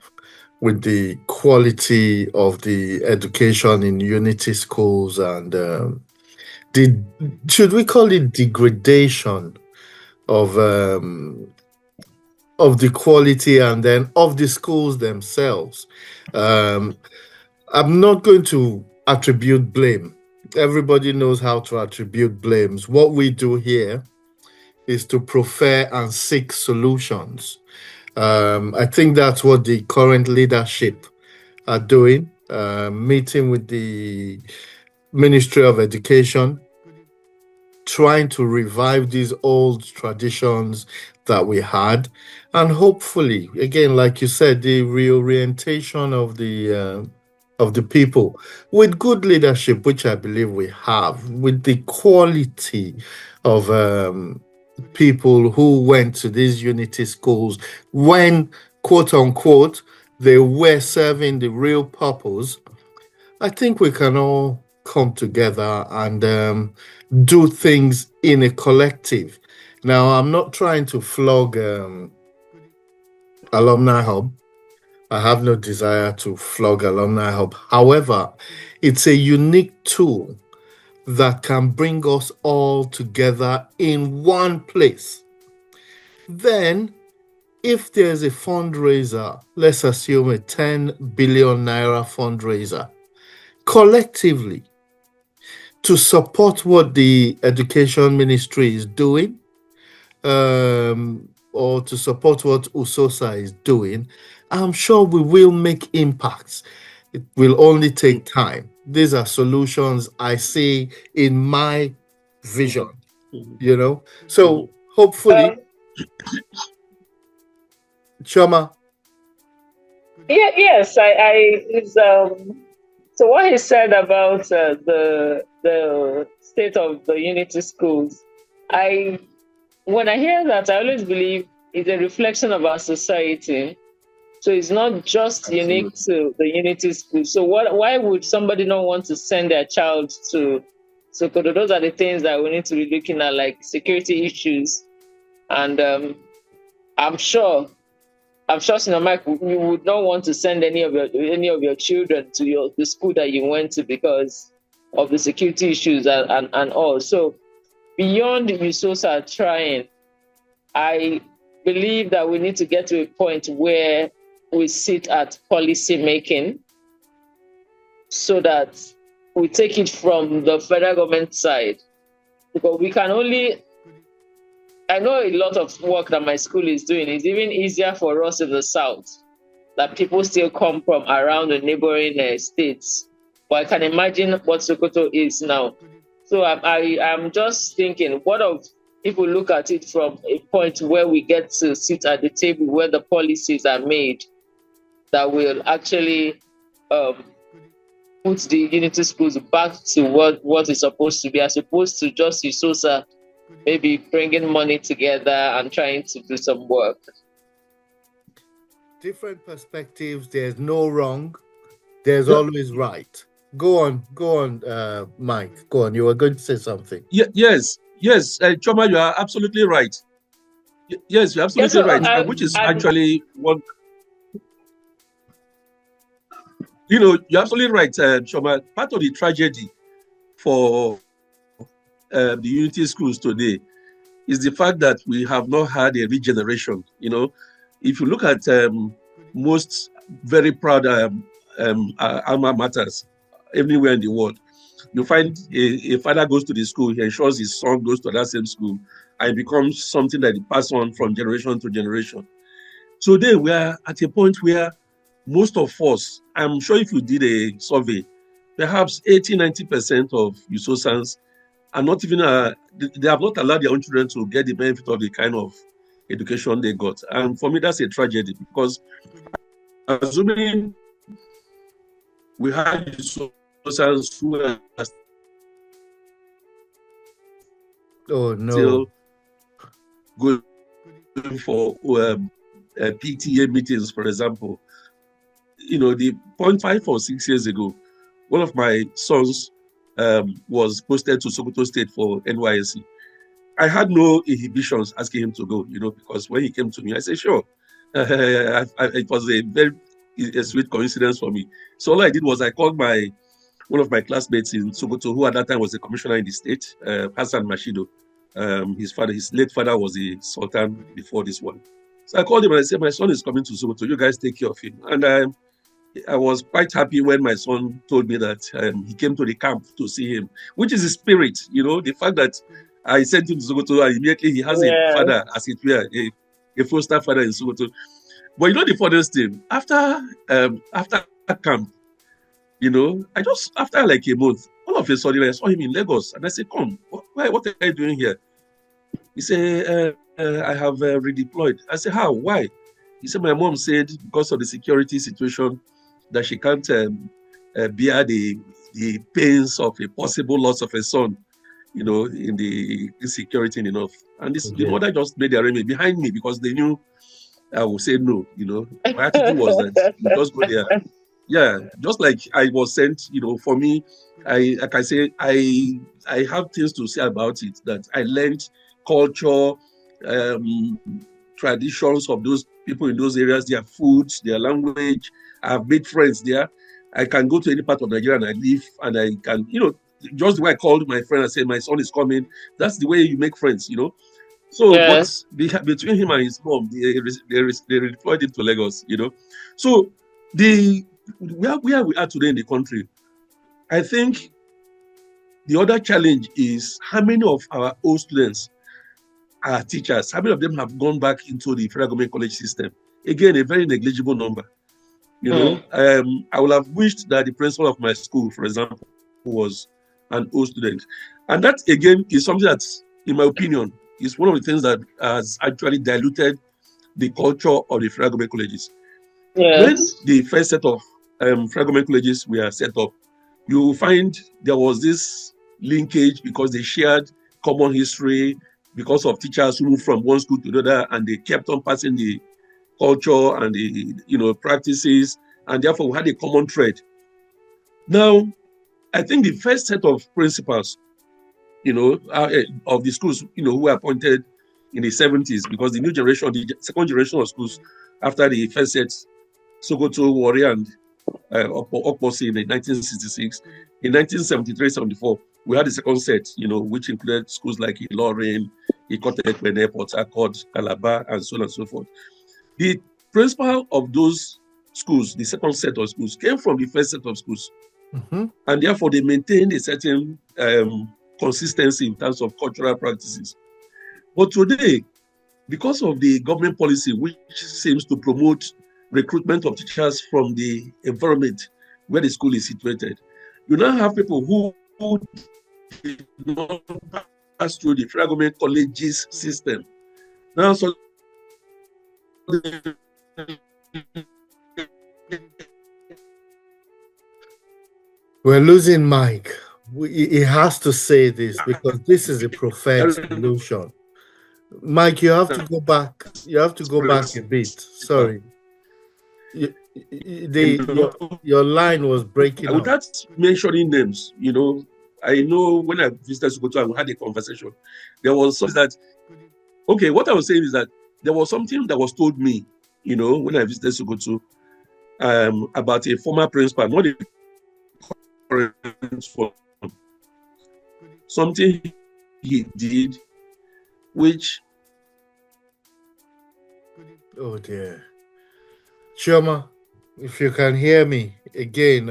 with the quality of the education in unity schools and should we call it degradation of the quality and then of the schools themselves. I'm not going to attribute blame. Everybody knows how to attribute blames. What we do here is to prefer and seek solutions. I think that's what the current leadership are doing, meeting with the Ministry of Education, trying to revive these old traditions that we had, and hopefully, again, like you said, the reorientation of the people with good leadership, which I believe we have, with the quality of people who went to these unity schools when, quote unquote, they were serving the real purpose. I think we can all come together and do things in a collective. Now, I'm not trying to flog Alumni Hub. I have no desire to flog Alumni Hub. However, it's a unique tool that can bring us all together in one place. Then, if there's a fundraiser, let's assume a 10 billion naira fundraiser, collectively, to support what the Education Ministry is doing, or to support what USOSA is doing, I'm sure we will make impacts. It will only take time. These are solutions I see in my vision, you know. So hopefully, Chioma. Yes, so what he said about the state of the unity schools, when I hear that, I always believe it's a reflection of our society. So it's not just unique to the unity school. So why would somebody not want to send their child to Sokoto? Those are the things that we need to be looking at, like security issues. And I'm sure, Mike, you would not want to send any of your children to the school that you went to because of the security issues and all. So beyond USOSA trying, I believe that we need to get to a point where we sit at policy making so that we take it from the federal government side. Because we can only, I know a lot of work that my school is doing is even easier for us in the South, that people still come from around the neighboring states. But I can imagine what Sokoto is now. So I'm just thinking, what if we look at it from a point where we get to sit at the table where the policies are made that will actually put the unity schools back to what is supposed to be, as opposed to just USOSA maybe bringing money together and trying to do some work. Different perspectives. There's no wrong. There's always right. Go on, Mike. Go on. You were going to say something. Yes. Chioma, you are absolutely right. Yes, you're absolutely right. Which is actually what. You're absolutely right, Chioma. Part of the tragedy for the unity schools today is the fact that we have not had a regeneration. If you look at most very proud alma maters everywhere in the world, you find a father goes to the school, he ensures his son goes to that same school, and it becomes something that he passes on from generation to generation. Today, we are at a point where most of us, I'm sure if you did a survey, perhaps 80-90% of USOSANs are not even, they have not allowed their own children to get the benefit of the kind of education they got. And for me, that's a tragedy, because assuming we had USOSANs who are still going for PTA meetings, for example. The 5 or 6 years ago, one of my sons was posted to Sokoto State for NYSC. I had no inhibitions asking him to go, because when he came to me, I said, sure. It was a very sweet coincidence for me. So all I did was I called my one of my classmates in Sokoto, who at that time was a commissioner in the state, Hassan Mashido. His late father was a sultan before this one. So I called him and I said, my son is coming to Sokoto. You guys take care of him. And I was quite happy when my son told me that he came to the camp to see him, which is the spirit, the fact that I sent him to Sokoto and immediately he has a father, as it were, a foster father in Sokoto. But the funniest thing, after camp, I just, after like a month, all of a sudden I saw him in Lagos and I said, come, what are you doing here? He said, I have redeployed. I said, how? Why? He said, my mom said because of the security situation that she can't bear the pains of a possible loss of a son, in the insecurity enough. And the mother just made the arrangement behind me because they knew I would say no, My attitude was that you just go there. Yeah, just like I was sent, for me, I have things to say about it, that I learned culture, traditions of those people in those areas, their foods, their language. I've made friends there. I can go to any part of Nigeria and I live, and I can, just the way I called my friend and said, my son is coming. That's the way you make friends, So yes. Between him and his mom, they redeployed him to Lagos, So where we are today in the country, I think the other challenge is how many of our old students are teachers. How many of them have gone back into the federal government college system? Again, a very negligible number. I would have wished that the principal of my school, for example, was an old student. And that, again, is something that, in my opinion, is one of the things that has actually diluted the culture of the federal government colleges. Yes. When the first set of federal government colleges were set up, you will find there was this linkage because they shared common history, because of teachers who moved from one school to the other, and they kept on passing the culture and the practices, and therefore we had a common thread. Now, I think the first set of principals, of the schools, who were appointed in the 70s, because the new generation, the second generation of schools, after the first set, Sokoto, Warri, and Okposi in 1966, in 1973-74, we had the second set, which included schools like Ilorin, Ikotekpene, Port Harcourt, Calabar, and so on and so forth. The principal of those schools, the second set of schools, came from the first set of schools. Mm-hmm. And therefore, they maintained a certain consistency in terms of cultural practices. But today, because of the government policy, which seems to promote recruitment of teachers from the environment where the school is situated, you now have people who did not pass through the federal government colleges system. Now, so we're losing Mike. He has to say this because this is a preferred solution. Mike, you have to go back. You have to go back a bit. Sorry. Your line was breaking up. Without mentioning names, I know when I visited Sokoto and we had a conversation, there was something that, okay, what I was saying is that there was something that was told me, when I visited Sokoto, about a former principal, not a current one, something he did, which... Oh dear. Chioma, if you can hear me again,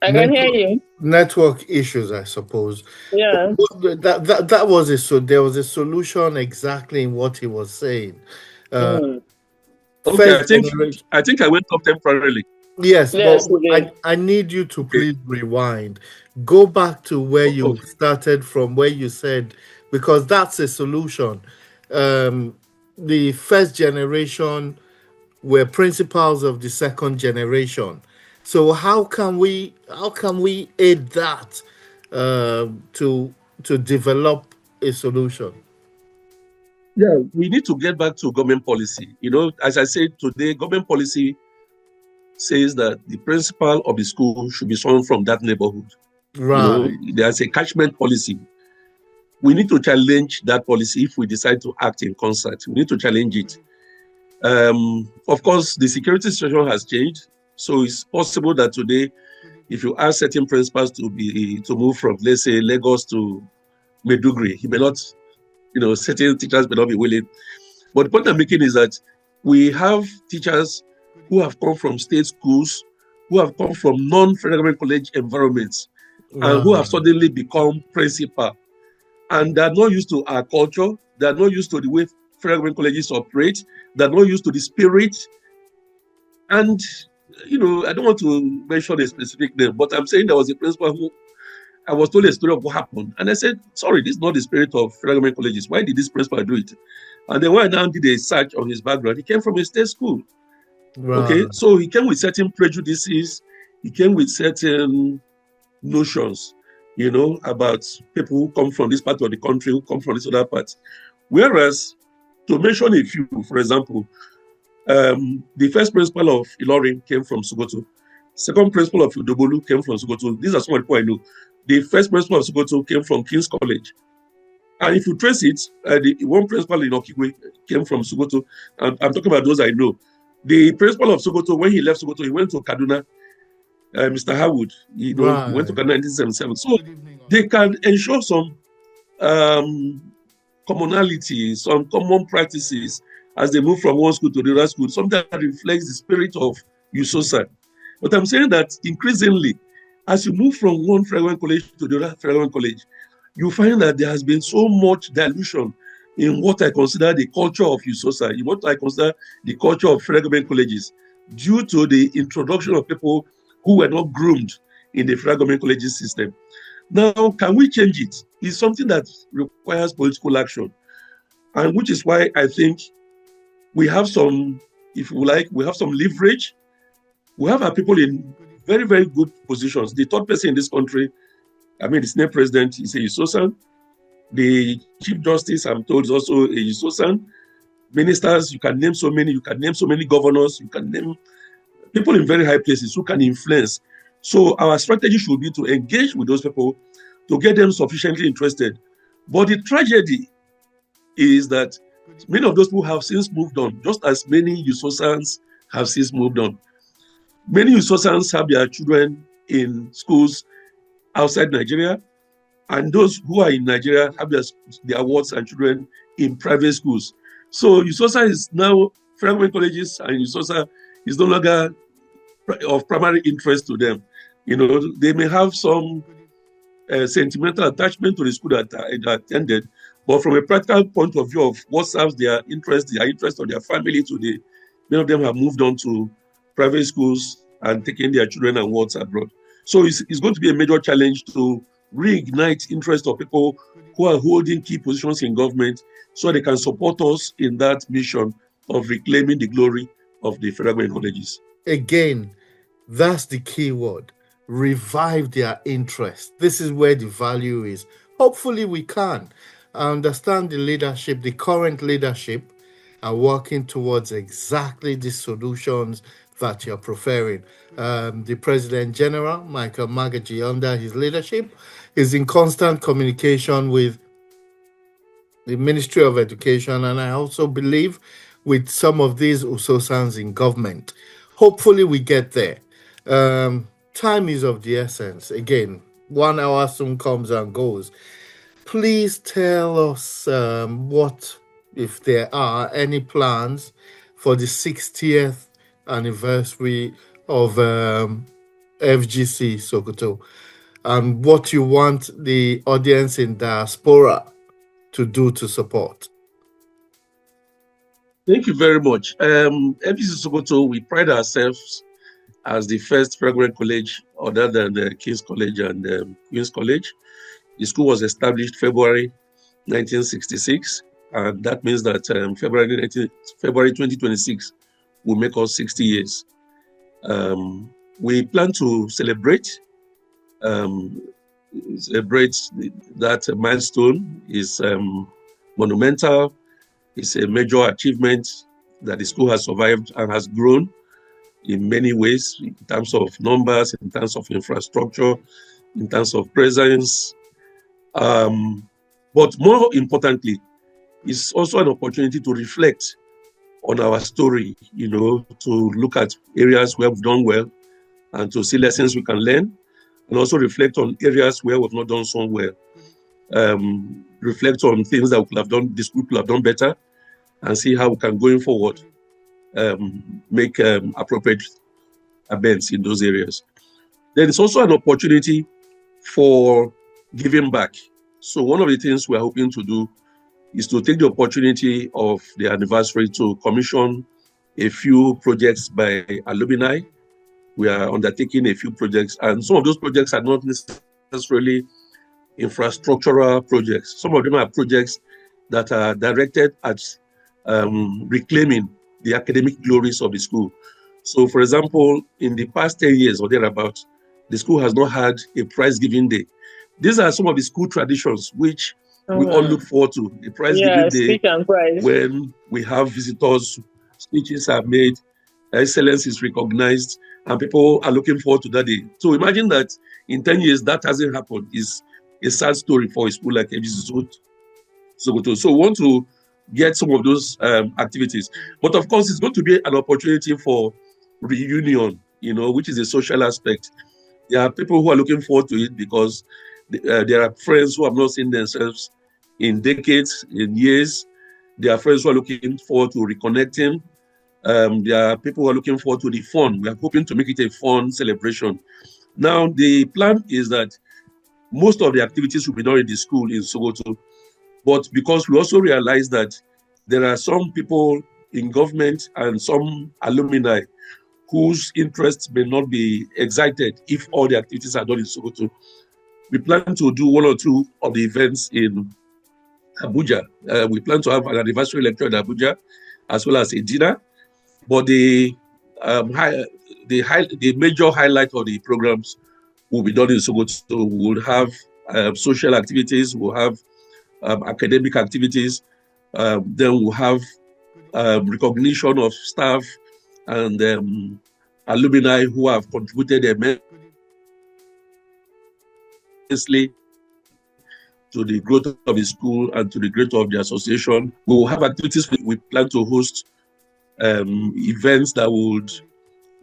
I can hear you. Network issues, I suppose. Yeah. That was there was a solution exactly in what he was saying. Okay, I think I went up temporarily. Yes, but I need you to please rewind. Go back to where you started from, where you said, because that's a solution. The first generation were principals of the second generation. So how can we aid that to develop a solution? Yeah, we need to get back to government policy. As I said today, government policy says that the principal of the school should be someone from that neighborhood. Right. There's a catchment policy. We need to challenge that policy if we decide to act in concert. We need to challenge it. Of course, the security situation has changed. So it's possible that today if you ask certain principals to move from, let's say, Lagos to Maiduguri, he may not, certain teachers may not be willing. But the point I'm making is that we have teachers who have come from state schools, who have come from non-federal government college environments, and who have suddenly become principal. And they're not used to our culture. They're not used to the way federal government colleges operate. They're not used to the spirit. And, I don't want to mention a specific name, but I'm saying there was a principal who I was told a story of what happened. And I said, sorry, this is not the spirit of federal government colleges. Why did this principal do it? And then when I now did a search on his background, he came from a state school. Okay, so he came with certain prejudices. He came with certain notions, about people who come from this part of the country, who come from this other part. Whereas, to mention a few, for example, the first principal of Ilorin came from Sokoto. Second principal of Udobolu came from Sokoto. These are some of the people I know. The first principal of Sokoto came from King's College. And if you trace it, the one principal in Okigwe came from Sokoto. And I'm talking about those I know. The principal of Sokoto, when he left Sokoto, he went to Kaduna. Mr. Harwood, he went to Kaduna in 1977. So they can ensure some commonality, some common practices as they move from one school to the other school, something that reflects the spirit of USOSA. But I'm saying that increasingly, as you move from one federal college to the other federal college, you find that there has been so much dilution in what I consider the culture of USOSA, in what I consider the culture of federal government colleges, due to the introduction of people who were not groomed in the federal government colleges system. Now, can we change it? It's something that requires political action. And which is why I think we have some, if you like, we have some leverage. We have our people in very, very good positions. The third person in this country, the Senate president, is a USOSAN. The Chief Justice, I'm told, is also a USOSAN. Ministers, you can name so many governors, you can name people in very high places who can influence. So our strategy should be to engage with those people, to get them sufficiently interested. But the tragedy is that many of those people have since moved on, just as many USOSANs have since moved on. Many USOSANs have their children in schools outside Nigeria, and those who are in Nigeria have their wards and children in private schools. So USOSA is now, federal government colleges and USOSA is no longer of primary interest to them. They may have some sentimental attachment to the school that they attended, but from a practical point of view of what serves their interest or their family today, many of them have moved on to private schools and taken their children and wards abroad. So it's going to be a major challenge to reignite interest of people who are holding key positions in government so they can support us in that mission of reclaiming the glory of the federal government colleges. Again, that's the key word. Revive their interest. This is where the value is. Hopefully we can. I understand the leadership, the current leadership, are working towards exactly the solutions that you're preferring. The President General, Michael Magaji, under his leadership, is in constant communication with the Ministry of Education, and I also believe with some of these USOSANs in government. Hopefully we get there. Time is of the essence. Again, 1 hour soon comes and goes. Please tell us what, if there are any plans for the 60th anniversary of FGC Sokoto, and what you want the audience in diaspora to do to support. Thank you very much. FGC Sokoto, we pride ourselves as the first federal government college other than the King's College and Queen's College. The school was established February 1966, and that means that February 2026 will make us 60 years. We plan to celebrate that milestone. Is monumental. It's a major achievement that the school has survived and has grown in many ways, in terms of numbers, in terms of infrastructure, in terms of presence. But more importantly, it's also an opportunity to reflect on our story, to look at areas where we've done well and to see lessons we can learn, and also reflect on areas where we've not done so well. Reflect on things that we could have done, this group could have done better, and see how we can, going forward, make appropriate amends in those areas. There is also an opportunity for giving back. So one of the things we're hoping to do is to take the opportunity of the anniversary to commission a few projects by alumni. We are undertaking a few projects, and some of those projects are not necessarily infrastructural projects. Some of them are projects that are directed at reclaiming the academic glories of the school. So, for example, in the past 10 years or thereabouts, the school has not had a prize-giving day. These are some of the school traditions which we all look forward to. The prize-giving day, when we have visitors, speeches are made, excellence is recognized, and people are looking forward to that day. So imagine that in 10 years that hasn't happened. Is a sad story for a school like FGC Sokoto. So we want to get some of those activities. But of course, it's going to be an opportunity for reunion, which is a social aspect. There are people who are looking forward to it because there are friends who have not seen themselves in decades, in years. There are friends who are looking forward to reconnecting. There are people who are looking forward to the fun. We are hoping to make it a fun celebration. Now, the plan is that most of the activities will be done in the school in Sokoto. But because we also realize that there are some people in government and some alumni whose interests may not be excited if all the activities are done in Sokoto, we plan to do one or two of the events in Abuja. We plan to have an anniversary lecture in Abuja, as well as a dinner. But the major highlight of the programs will be done in Sokoto. We will have social activities, we'll have academic activities, then we'll have recognition of staff and alumni who have contributed immensely to the growth of the school and to the growth of the association. We will have activities. We plan to host events that would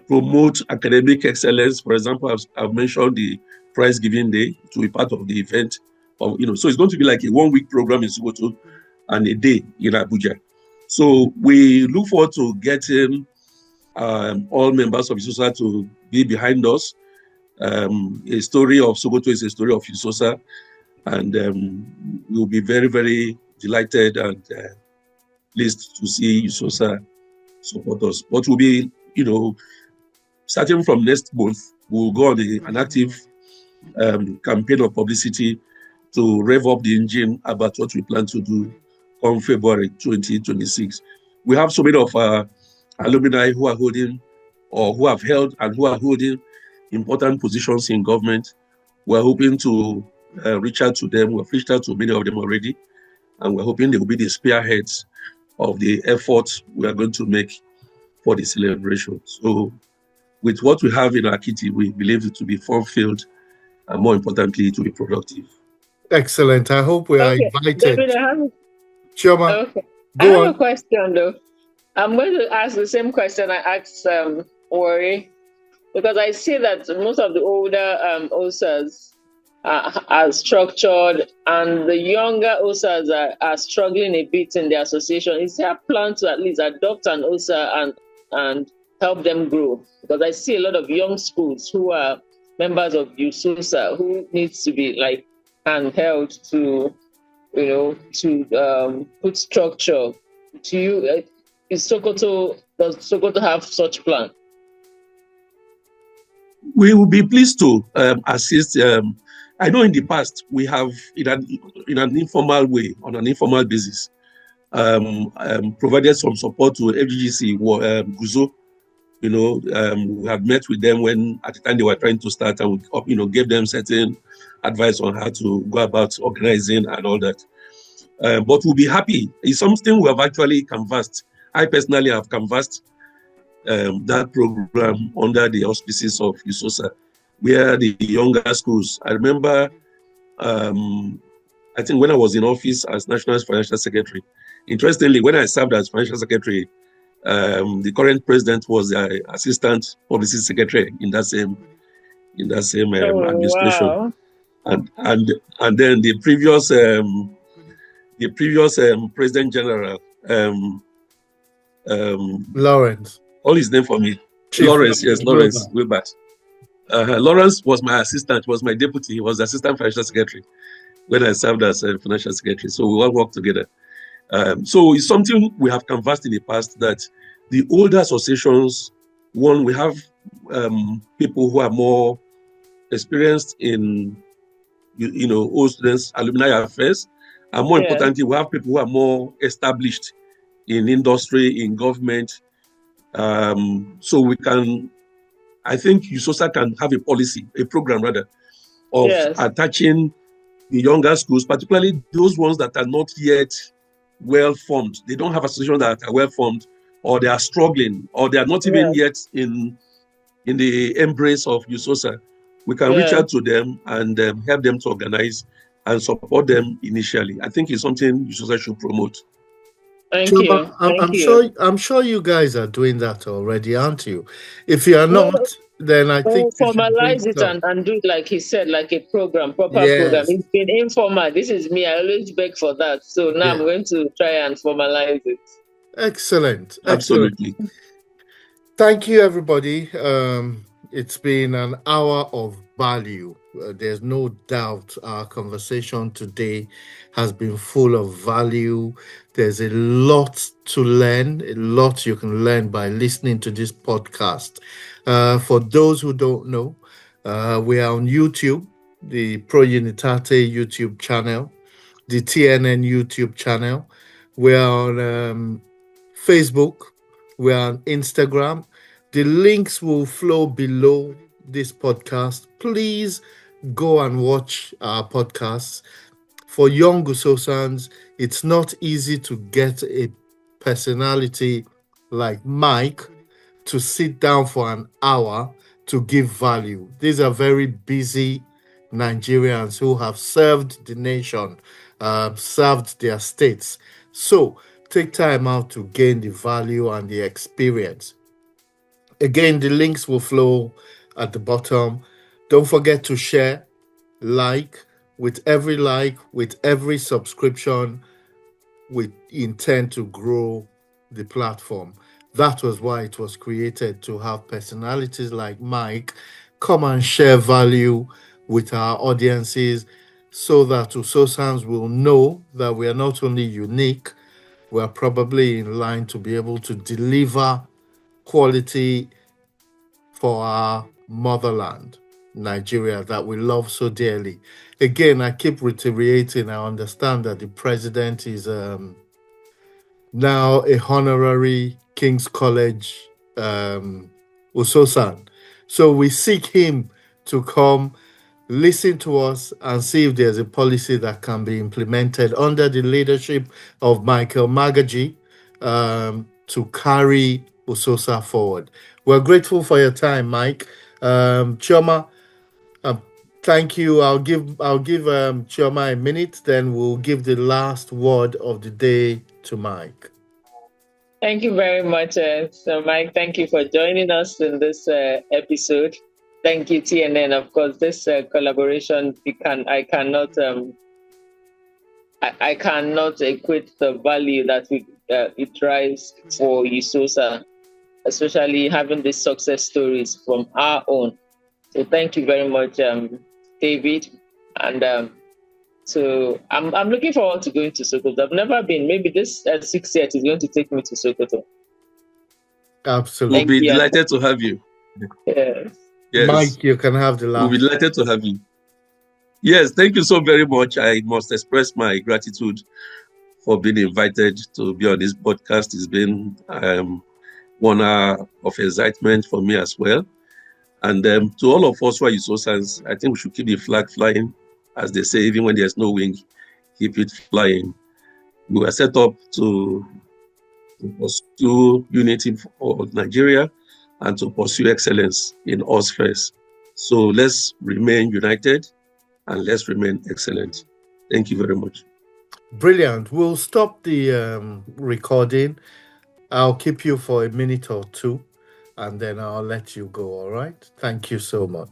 promote academic excellence. For example, I've mentioned the prize giving day to be part of the event. So it's going to be like a 1-week program in Sokoto and a day in Abuja. So we look forward to getting all members of ISOSA to be behind us. A story of Sokoto is a story of ISOSA, and we'll be very, very delighted and pleased to see ISOSA support us. But we'll be, starting from next month, we'll go on an active campaign of publicity to rev up the engine about what we plan to do on February 2026. We have so many of our alumni who are holding or who have held and who are holding important positions in government. We're hoping to reach out to them. We've reached out to many of them already, and we're hoping they will be the spearheads of the efforts we are going to make for the celebration. So with what we have in our kitty, we believe it to be fun-filled and, more importantly, to be productive. Excellent. I hope we are invited. David, Chioma, I have a question, though. I'm going to ask the same question I asked Ori, because I see that most of the older OSAs are structured and the younger OSAs are struggling a bit in the association. Is there a plan to at least adopt an OSA and help them grow? Because I see a lot of young schools who are members of USOSA who needs to be handheld to, put structure. To you, does Sokoto have such plan? We will be pleased to assist. I know in the past we have, in an informal way, on an informal basis, provided some support to FGC Guzo. We had met with them when at the time they were trying to start, and we, gave them certain advice on how to go about organizing and all that. But we'll be happy. It's something we have actually canvassed. I personally have canvassed that program under the auspices of USOSA, where the younger schools, I remember, I think when I was in office as National Financial Secretary, interestingly, when I served as Financial Secretary, the current president was the Assistant Publicity Secretary in that same in that same Oh, administration. wow. And then the previous President General, Lawrence. all his name for me. Chief Lawrence, yes, Lawrence Wilbert. Wilbert. Lawrence was my assistant, was my deputy. He was the assistant financial secretary when I served as a financial secretary. So we all worked together. So it's something we have canvassed in the past, that the older associations, one, we have people who are more experienced in, old students, alumni affairs, and more importantly, we have people who are more established in industry, in government. So we can, I think USOSA can have a policy, a program rather, of attaching the younger schools, particularly those ones that are not yet well formed. They don't have associations that are well formed, or they are struggling, or they are not even yet in the embrace of USOSA. We can reach out to them and help them to organize and support them initially. I think it's something USOSA should promote. Thank you. I'm sure you guys are doing that already, aren't you? If you are not, then I think formalize it and do it, like he said, like a program, proper program. It's been informal. This is me. I always beg for that. So now I'm going to try and formalize it. Excellent. Absolutely. Thank you, everybody. It's been an hour of value. There's no doubt our conversation today has been full of value. There's a lot to learn, a lot you can learn by listening to this podcast. For those who don't know, we are on YouTube, the Pro Unitate YouTube channel, the TNN YouTube channel. We are on Facebook. We are on Instagram. The links will flow below this podcast. Please go and watch our podcasts. For young Usosans, it's not easy to get a personality like Mike to sit down for an hour to give value. These are very busy Nigerians who have served the nation, served their states. So take time out to gain the value and the experience. Again, the links will flow at the bottom. Don't forget to share, like. With every subscription, we intend to grow the platform. That was why it was created, to have personalities like Mike come and share value with our audiences, so that Usosans will know that we are not only unique, we are probably in line to be able to deliver quality for our motherland, Nigeria, that we love so dearly. Again, I keep reiterating, I understand that the president is now a honorary King's College Usosan. So we seek him to come, listen to us, and see if there's a policy that can be implemented under the leadership of Michael Magaji to carry Usosa forward. We're grateful for your time, Mike. Chioma, thank you. I'll give Chioma a minute, then we'll give the last word of the day to Mike. Thank you very much, so Mike. Thank you for joining us in this episode. Thank you, TNN. Of course, this collaboration, I cannot equate the value that it drives for USOSA, especially having these success stories from our own. So thank you very much, David. And so I'm looking forward to going to Sokoto. I've never been. Maybe this 6 years is going to take me to Sokoto. Absolutely. We'll be delighted to have you. Yes. Mike, you can have the last. We'll be delighted to have you. Yes, thank you so very much. I must express my gratitude for being invited to be on this podcast. It's been 1 hour of excitement for me as well. And to all of us who are USOSans, I think we should keep the flag flying. As they say, even when there's no wing, keep it flying. We were set up to pursue unity for Nigeria and to pursue excellence in all spheres. So let's remain united and let's remain excellent. Thank you very much. Brilliant. We'll stop the recording. I'll keep you for a minute or two, and then I'll let you go, all right? Thank you so much.